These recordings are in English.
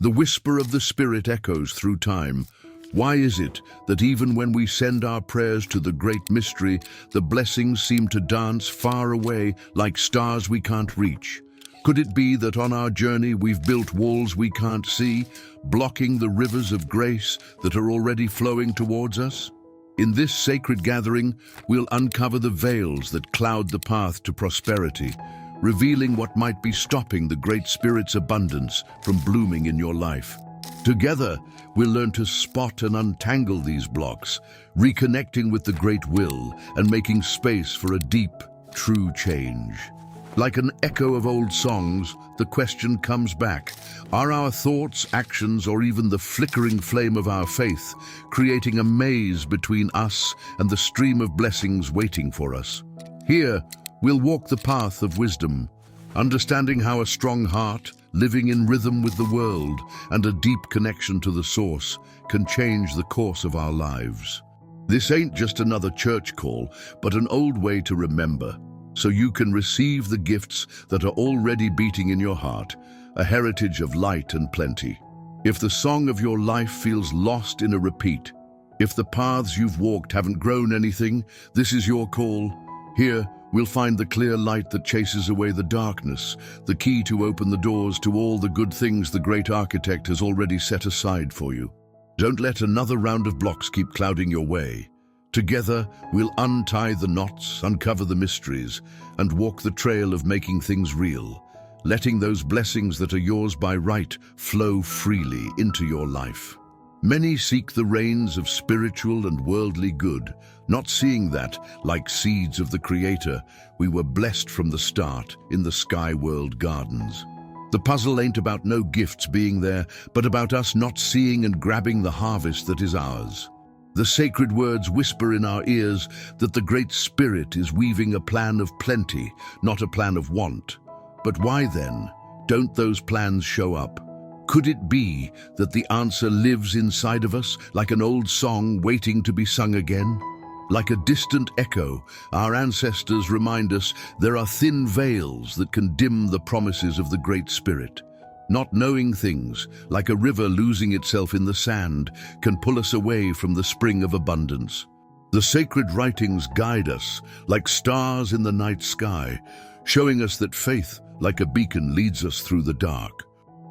The whisper of the Spirit echoes through time. Why is it that even when we send our prayers to the great mystery, the blessings seem to dance far away like stars we can't reach? Could it be that on our journey we've built walls we can't see, blocking the rivers of grace that are already flowing towards us? In this sacred gathering, we'll uncover the veils that cloud the path to prosperity, revealing what might be stopping the Great Spirit's abundance from blooming in your life. Together, we'll learn to spot and untangle these blocks, reconnecting with the great will and making space for a deep, true change. Like an echo of old songs, the question comes back: are our thoughts, actions, or even the flickering flame of our faith creating a maze between us and the stream of blessings waiting for us? Here, we'll walk the path of wisdom, understanding how a strong heart, living in rhythm with the world, and a deep connection to the source can change the course of our lives. This ain't just another church call, but an old way to remember, so you can receive the gifts that are already beating in your heart, a heritage of light and plenty. If the song of your life feels lost in a repeat, if the paths you've walked haven't grown anything, this is your call. Here, we'll find the clear light that chases away the darkness, the key to open the doors to all the good things the great architect has already set aside for you. Don't let another round of blocks keep clouding your way. Together, we'll untie the knots, uncover the mysteries, and walk the trail of making things real, letting those blessings that are yours by right flow freely into your life. Many seek the reins of spiritual and worldly good, not seeing that, like seeds of the Creator, we were blessed from the start in the sky world gardens. The puzzle ain't about no gifts being there, but about us not seeing and grabbing the harvest that is ours. The sacred words whisper in our ears that the Great Spirit is weaving a plan of plenty, not a plan of want. But why then don't those plans show up? Could it be that the answer lives inside of us, like an old song waiting to be sung again? Like a distant echo, our ancestors remind us there are thin veils that can dim the promises of the Great Spirit. Not knowing things, like a river losing itself in the sand, can pull us away from the spring of abundance. The sacred writings guide us, like stars in the night sky, showing us that faith, like a beacon, leads us through the dark.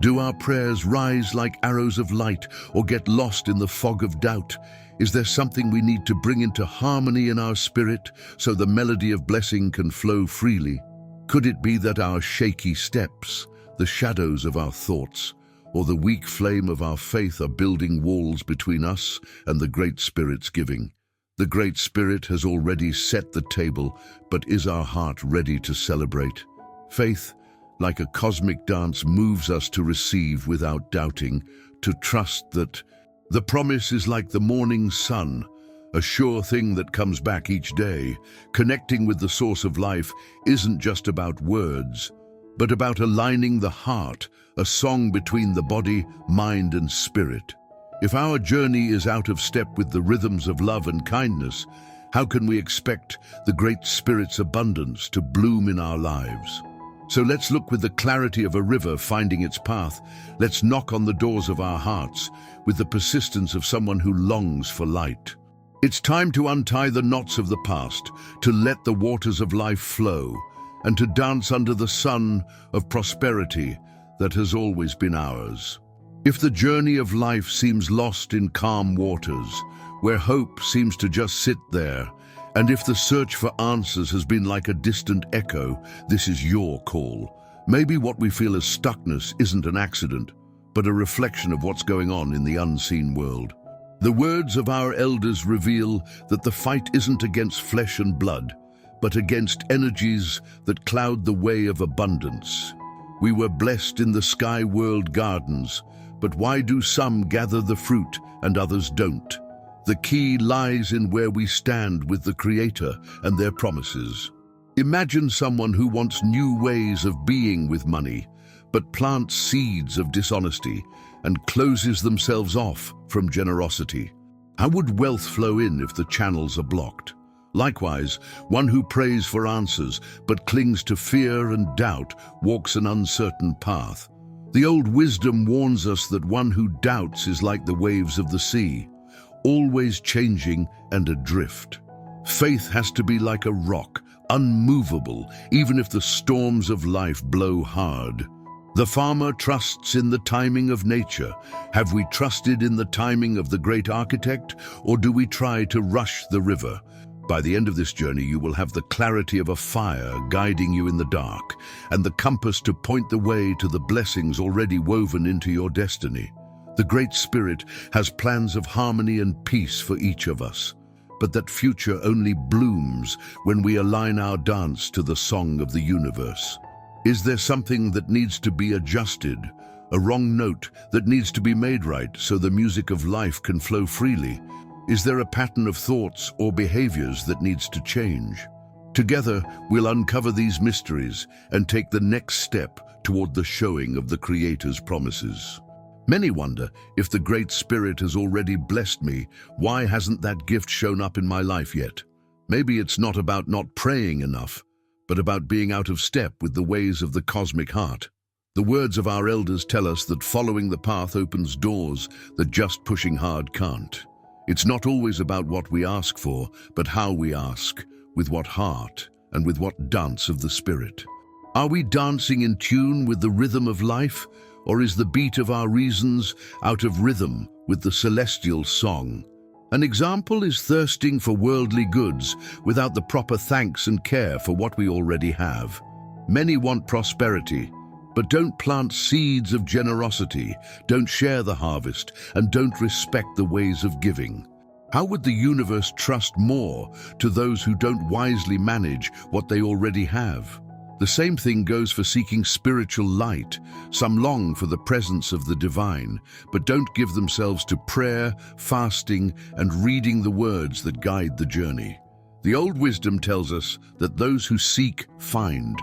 Do our prayers rise like arrows of light or get lost in the fog of doubt? Is there something we need to bring into harmony in our spirit so the melody of blessing can flow freely? Could it be that our shaky steps, the shadows of our thoughts, or the weak flame of our faith are building walls between us and the Great Spirit's giving? The Great Spirit has already set the table, but is our heart ready to celebrate? Faith, like a cosmic dance, moves us to receive without doubting, to trust that the promise is like the morning sun, a sure thing that comes back each day. Connecting with the source of life isn't just about words, but about aligning the heart, a song between the body, mind, and spirit. If our journey is out of step with the rhythms of love and kindness, how can we expect the Great Spirit's abundance to bloom in our lives? So let's look with the clarity of a river finding its path. Let's knock on the doors of our hearts with the persistence of someone who longs for light. It's time to untie the knots of the past, to let the waters of life flow, and to dance under the sun of prosperity that has always been ours. If the journey of life seems lost in calm waters, where hope seems to just sit there, and if the search for answers has been like a distant echo, this is your call. Maybe what we feel as stuckness isn't an accident, but a reflection of what's going on in the unseen world. The words of our elders reveal that the fight isn't against flesh and blood, but against energies that cloud the way of abundance. We were blessed in the sky world gardens, but why do some gather the fruit and others don't? The key lies in where we stand with the Creator and their promises. Imagine someone who wants new ways of being with money, but plants seeds of dishonesty and closes themselves off from generosity. How would wealth flow in if the channels are blocked? Likewise, one who prays for answers but clings to fear and doubt walks an uncertain path. The old wisdom warns us that one who doubts is like the waves of the sea, always changing and adrift. Faith has to be like a rock, unmovable, even if the storms of life blow hard. The farmer trusts in the timing of nature. Have we trusted in the timing of the great architect, or do we try to rush the river? By the end of this journey, you will have the clarity of a fire guiding you in the dark, and the compass to point the way to the blessings already woven into your destiny. The Great Spirit has plans of harmony and peace for each of us, but that future only blooms when we align our dance to the song of the universe. Is there something that needs to be adjusted, a wrong note that needs to be made right so the music of life can flow freely? Is there a pattern of thoughts or behaviors that needs to change? Together, we'll uncover these mysteries and take the next step toward the showing of the Creator's promises. Many wonder, if the Great Spirit has already blessed me, why hasn't that gift shown up in my life yet? Maybe it's not about not praying enough, but about being out of step with the ways of the cosmic heart. The words of our elders tell us that following the path opens doors that just pushing hard can't. It's not always about what we ask for, but how we ask, with what heart, and with what dance of the Spirit. Are we dancing in tune with the rhythm of life, or is the beat of our reasons out of rhythm with the celestial song? An example is thirsting for worldly goods without the proper thanks and care for what we already have. Many want prosperity, but don't plant seeds of generosity, don't share the harvest, and don't respect the ways of giving. How would the universe trust more to those who don't wisely manage what they already have? The same thing goes for seeking spiritual light. Some long for the presence of the divine, but don't give themselves to prayer, fasting, and reading the words that guide the journey. The old wisdom tells us that those who seek find.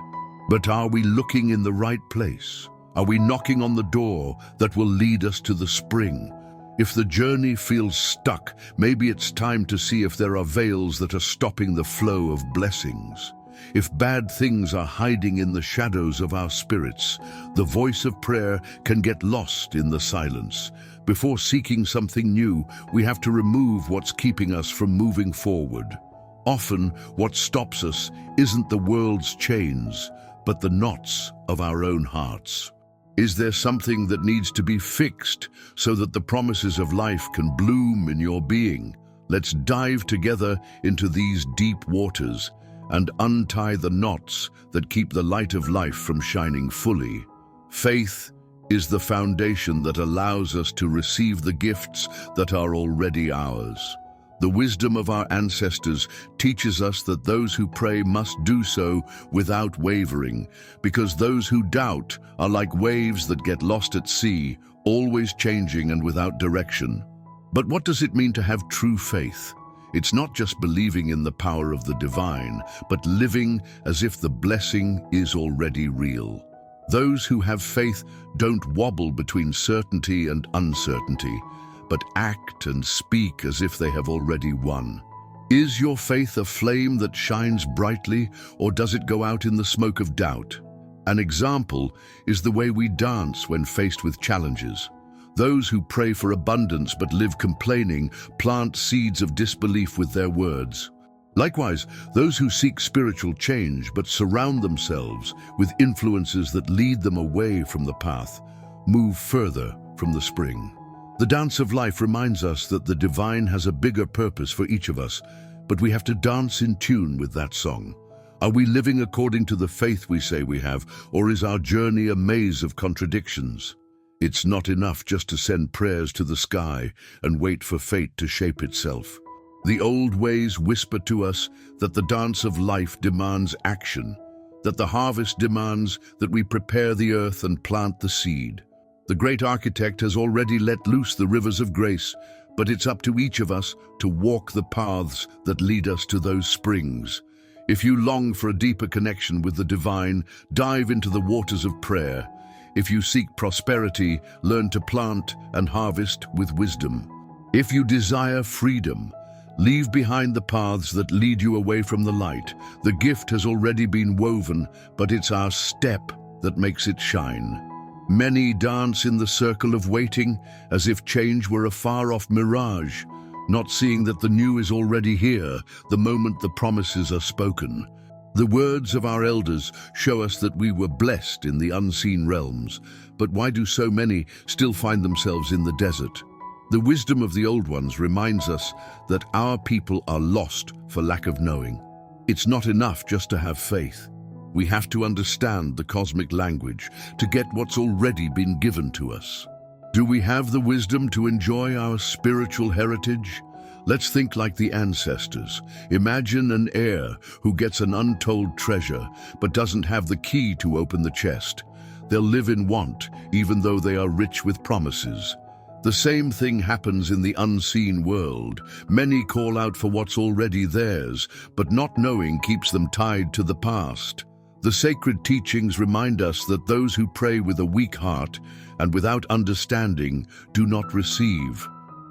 But are we looking in the right place? Are we knocking on the door that will lead us to the spring? If the journey feels stuck, maybe it's time to see if there are veils that are stopping the flow of blessings. If bad things are hiding in the shadows of our spirits, the voice of prayer can get lost in the silence. Before seeking something new, we have to remove what's keeping us from moving forward. Often, what stops us isn't the world's chains, but the knots of our own hearts. Is there something that needs to be fixed so that the promises of life can bloom in your being? Let's dive together into these deep waters and untie the knots that keep the light of life from shining fully. Faith is the foundation that allows us to receive the gifts that are already ours. The wisdom of our ancestors teaches us that those who pray must do so without wavering, because those who doubt are like waves that get lost at sea, always changing and without direction. But what does it mean to have true faith? It's not just believing in the power of the divine, but living as if the blessing is already real. Those who have faith don't wobble between certainty and uncertainty, but act and speak as if they have already won. Is your faith a flame that shines brightly, or does it go out in the smoke of doubt? An example is the way we dance when faced with challenges. Those who pray for abundance but live complaining plant seeds of disbelief with their words. Likewise, those who seek spiritual change but surround themselves with influences that lead them away from the path move further from the spring. The dance of life reminds us that the divine has a bigger purpose for each of us, but we have to dance in tune with that song. Are we living according to the faith we say we have, or is our journey a maze of contradictions? It's not enough just to send prayers to the sky and wait for fate to shape itself. The old ways whisper to us that the dance of life demands action, that the harvest demands that we prepare the earth and plant the seed. The great architect has already let loose the rivers of grace, but it's up to each of us to walk the paths that lead us to those springs. If you long for a deeper connection with the divine, dive into the waters of prayer. If you seek prosperity, learn to plant and harvest with wisdom. If you desire freedom, leave behind the paths that lead you away from the light. The gift has already been woven, but it's our step that makes it shine. Many dance in the circle of waiting, as if change were a far-off mirage, not seeing that the new is already here the moment the promises are spoken. The words of our elders show us that we were blessed in the unseen realms, but why do so many still find themselves in the desert? The wisdom of the old ones reminds us that our people are lost for lack of knowing. It's not enough just to have faith. We have to understand the cosmic language to get what's already been given to us. Do we have the wisdom to enjoy our spiritual heritage? Let's think like the ancestors. Imagine an heir who gets an untold treasure but doesn't have the key to open the chest. They'll live in want, even though they are rich with promises. The same thing happens in the unseen world. Many call out for what's already theirs, but not knowing keeps them tied to the past. The sacred teachings remind us that those who pray with a weak heart and without understanding do not receive.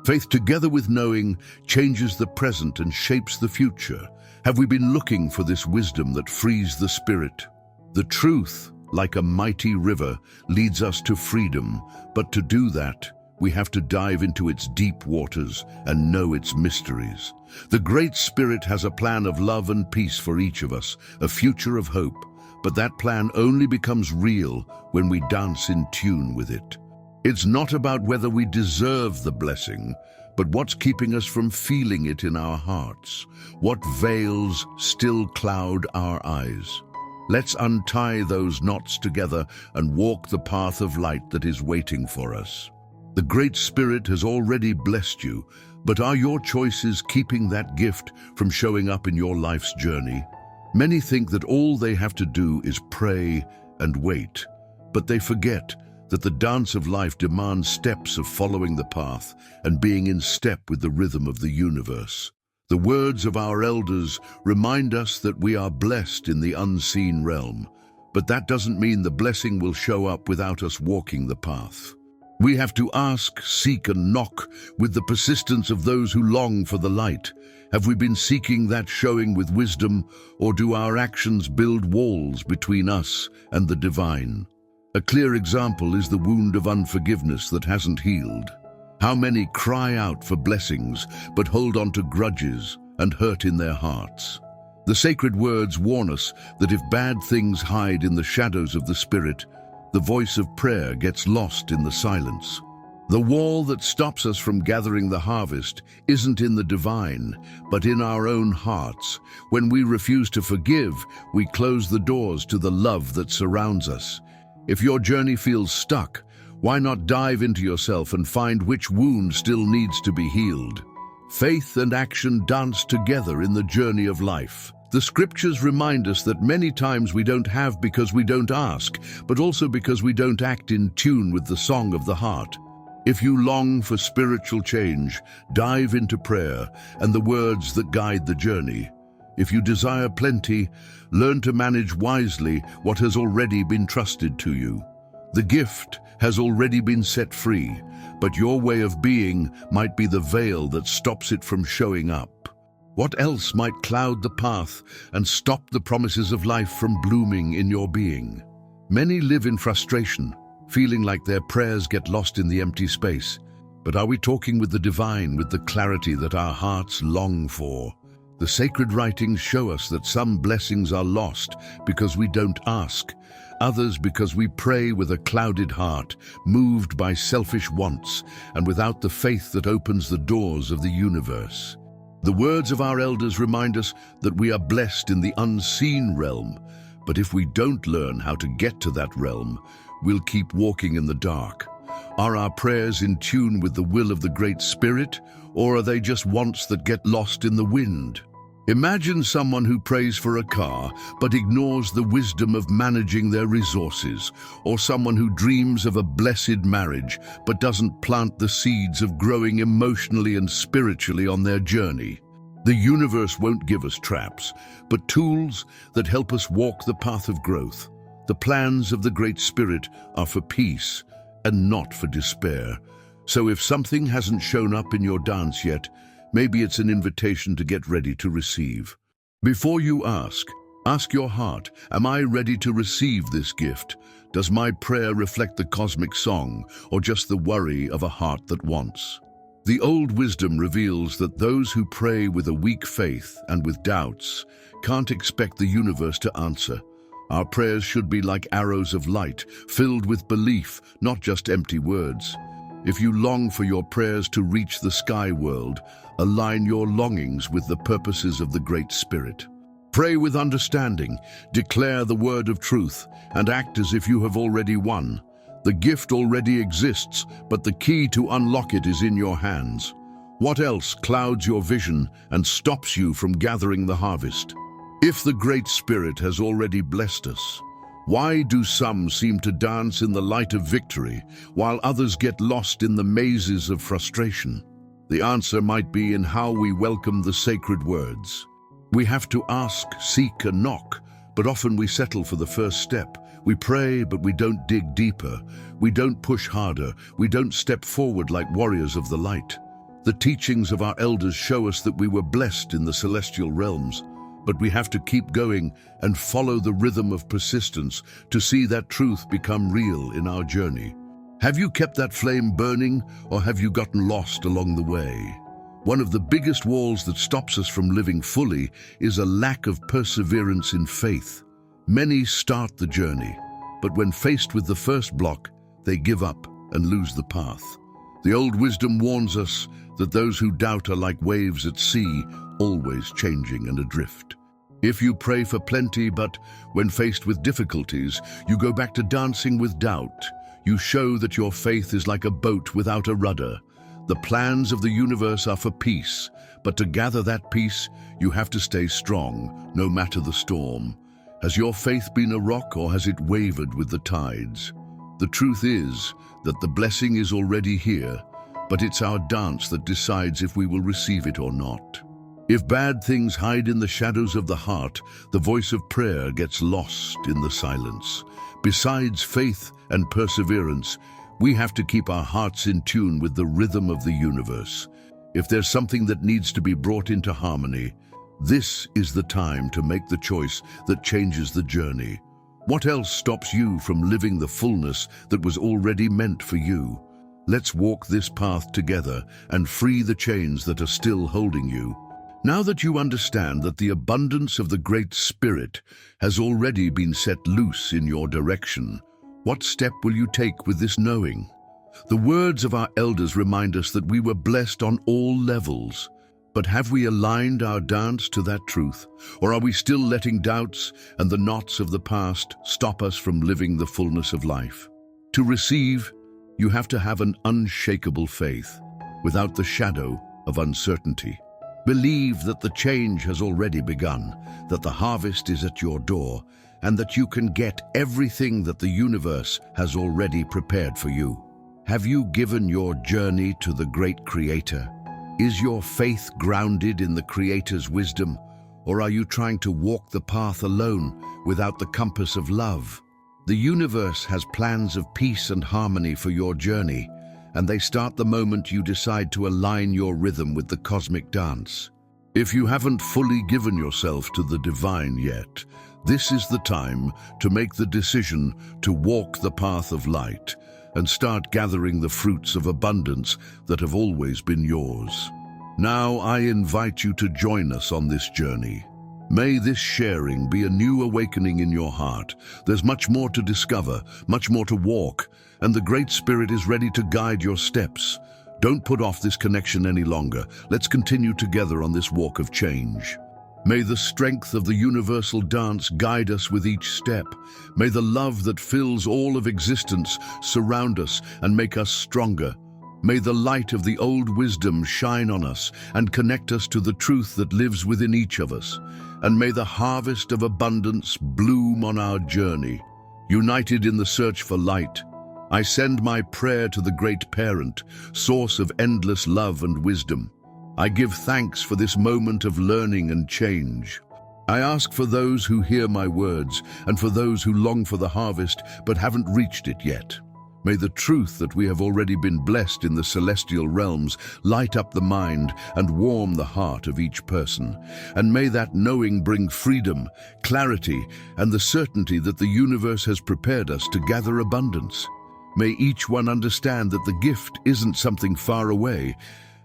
Faith together with knowing changes the present and shapes the future. Have we been looking for this wisdom that frees the spirit? The truth, like a mighty river, leads us to freedom, but to do that, we have to dive into its deep waters and know its mysteries. The Great Spirit has a plan of love and peace for each of us, a future of hope, but that plan only becomes real when we dance in tune with it. It's not about whether we deserve the blessing, but what's keeping us from feeling it in our hearts. What veils still cloud our eyes? Let's untie those knots together and walk the path of light that is waiting for us. The Great Spirit has already blessed you, but are your choices keeping that gift from showing up in your life's journey? Many think that all they have to do is pray and wait, but they forget that the dance of life demands steps of following the path and being in step with the rhythm of the universe. The words of our elders remind us that we are blessed in the unseen realm, but that doesn't mean the blessing will show up without us walking the path. We have to ask, seek, and knock with the persistence of those who long for the light. Have we been seeking that showing with wisdom, or do our actions build walls between us and the divine? A clear example is the wound of unforgiveness that hasn't healed. How many cry out for blessings but hold on to grudges and hurt in their hearts? The sacred words warn us that if bad things hide in the shadows of the spirit, the voice of prayer gets lost in the silence. The wall that stops us from gathering the harvest isn't in the divine, but in our own hearts. When we refuse to forgive, we close the doors to the love that surrounds us. If your journey feels stuck, why not dive into yourself and find which wound still needs to be healed? Faith and action dance together in the journey of life. The scriptures remind us that many times we don't have because we don't ask, but also because we don't act in tune with the song of the heart. If you long for spiritual change, dive into prayer and the words that guide the journey. If you desire plenty, learn to manage wisely what has already been trusted to you. The gift has already been set free, but your way of being might be the veil that stops it from showing up. What else might cloud the path and stop the promises of life from blooming in your being? Many live in frustration, feeling like their prayers get lost in the empty space. But are we talking with the divine, with the clarity that our hearts long for? The sacred writings show us that some blessings are lost because we don't ask, others because we pray with a clouded heart, moved by selfish wants and without the faith that opens the doors of the universe. The words of our elders remind us that we are blessed in the unseen realm, but if we don't learn how to get to that realm, we'll keep walking in the dark. Are our prayers in tune with the will of the Great Spirit, or are they just wants that get lost in the wind? Imagine someone who prays for a car but ignores the wisdom of managing their resources, or someone who dreams of a blessed marriage but doesn't plant the seeds of growing emotionally and spiritually on their journey. The universe won't give us traps, but tools that help us walk the path of growth. The plans of the Great Spirit are for peace and not for despair. So if something hasn't shown up in your dance yet, maybe it's an invitation to get ready to receive. Before you ask, Ask your heart, am I ready to receive this gift? Does my prayer reflect the cosmic song, or just the worry of a heart that wants? The old wisdom reveals that those who pray with a weak faith and with doubts can't expect the universe to answer. Our prayers should be like arrows of light, filled with belief, not just empty words. If you long for your prayers to reach the sky world, align your longings with the purposes of the Great Spirit. Pray with understanding, declare the word of truth, and act as if you have already won. The gift already exists, but the key to unlock it is in your hands. What else clouds your vision and stops you from gathering the harvest? If the Great Spirit has already blessed us, why do some seem to dance in the light of victory, while others get lost in the mazes of frustration? The answer might be in how we welcome the sacred words. We have to ask, seek, and knock, but often we settle for the first step. We pray, but we don't dig deeper. We don't push harder. We don't step forward like warriors of the light. The teachings of our elders show us that we were blessed in the celestial realms, but we have to keep going and follow the rhythm of persistence to see that truth become real in our journey. Have you kept that flame burning, or have you gotten lost along the way? One of the biggest walls that stops us from living fully is a lack of perseverance in faith. Many start the journey, but when faced with the first block, they give up and lose the path. The old wisdom warns us that those who doubt are like waves at sea, always changing and adrift. If you pray for plenty, but when faced with difficulties, you go back to dancing with doubt, you show that your faith is like a boat without a rudder. The plans of the universe are for peace, but to gather that peace, you have to stay strong, no matter the storm. Has your faith been a rock, or has it wavered with the tides? The truth is that the blessing is already here, but it's our dance that decides if we will receive it or not. If bad things hide in the shadows of the heart, the voice of prayer gets lost in the silence. Besides faith and perseverance, we have to keep our hearts in tune with the rhythm of the universe. If there's something that needs to be brought into harmony, this is the time to make the choice that changes the journey. What else stops you from living the fullness that was already meant for you? Let's walk this path together and free the chains that are still holding you. Now that you understand that the abundance of the Great Spirit has already been set loose in your direction, what step will you take with this knowing? The words of our elders remind us that we were blessed on all levels. But have we aligned our dance to that truth? Or are we still letting doubts and the knots of the past stop us from living the fullness of life? To receive, you have to have an unshakable faith, without the shadow of uncertainty. Believe that the change has already begun, that the harvest is at your door, and that you can get everything that the universe has already prepared for you. Have you given your journey to the great Creator? Is your faith grounded in the Creator's wisdom, or are you trying to walk the path alone without the compass of love? The universe has plans of peace and harmony for your journey, and they start the moment you decide to align your rhythm with the cosmic dance. If you haven't fully given yourself to the divine yet, this is the time to make the decision to walk the path of light and start gathering the fruits of abundance that have always been yours. Now I invite you to join us on this journey. May this sharing be a new awakening in your heart. There's much more to discover, much more to walk, and the Great Spirit is ready to guide your steps. Don't put off this connection any longer. Let's continue together on this walk of change. May the strength of the universal dance guide us with each step. May the love that fills all of existence surround us and make us stronger. May the light of the old wisdom shine on us and connect us to the truth that lives within each of us. And may the harvest of abundance bloom on our journey. United in the search for light, I send my prayer to the Great Parent, source of endless love and wisdom. I give thanks for this moment of learning and change. I ask for those who hear my words and for those who long for the harvest but haven't reached it yet. May the truth that we have already been blessed in the celestial realms light up the mind and warm the heart of each person. And may that knowing bring freedom, clarity, and the certainty that the universe has prepared us to gather abundance. May each one understand that the gift isn't something far away,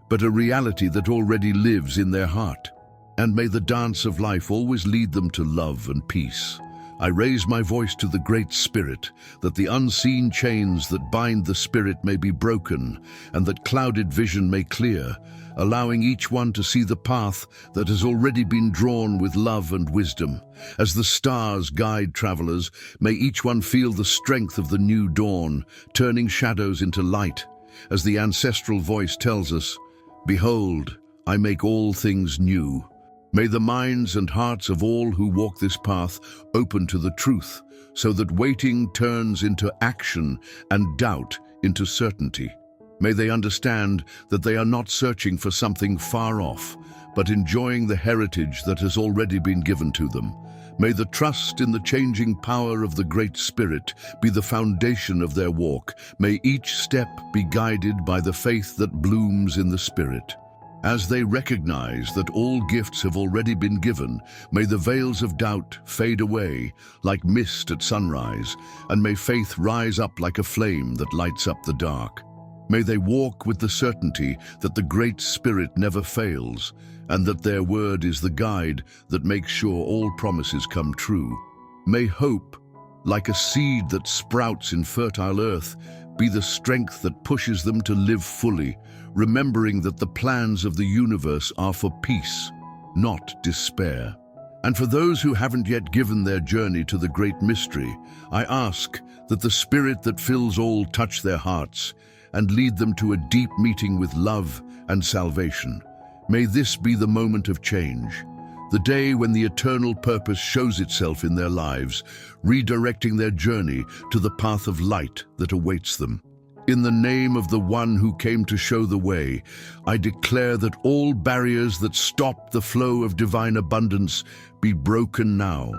but a reality that already lives in their heart. And may the dance of life always lead them to love and peace. I raise my voice to the Great Spirit, that the unseen chains that bind the spirit may be broken, and that clouded vision may clear, allowing each one to see the path that has already been drawn with love and wisdom. As the stars guide travelers, may each one feel the strength of the new dawn, turning shadows into light. As the ancestral voice tells us, "Behold, I make all things new." May the minds and hearts of all who walk this path open to the truth, so that waiting turns into action and doubt into certainty. May they understand that they are not searching for something far off, but enjoying the heritage that has already been given to them. May the trust in the changing power of the Great Spirit be the foundation of their walk. May each step be guided by the faith that blooms in the Spirit. As they recognize that all gifts have already been given, may the veils of doubt fade away like mist at sunrise, and may faith rise up like a flame that lights up the dark. May they walk with the certainty that the Great Spirit never fails, and that their word is the guide that makes sure all promises come true. May hope, like a seed that sprouts in fertile earth, be the strength that pushes them to live fully, remembering that the plans of the universe are for peace, not despair. And for those who haven't yet given their journey to the great mystery, I ask that the Spirit that fills all touch their hearts and lead them to a deep meeting with love and salvation. May this be the moment of change, the day when the eternal purpose shows itself in their lives, redirecting their journey to the path of light that awaits them. In the name of the one who came to show the way, I declare that all barriers that stop the flow of divine abundance be broken now.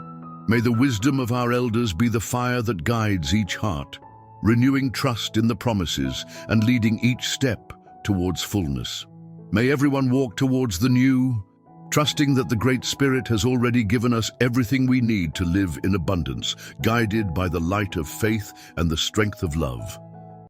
May the wisdom of our elders be the fire that guides each heart, renewing trust in the promises and leading each step towards fullness. May everyone walk towards the new, trusting that the Great Spirit has already given us everything we need to live in abundance, guided by the light of faith and the strength of love.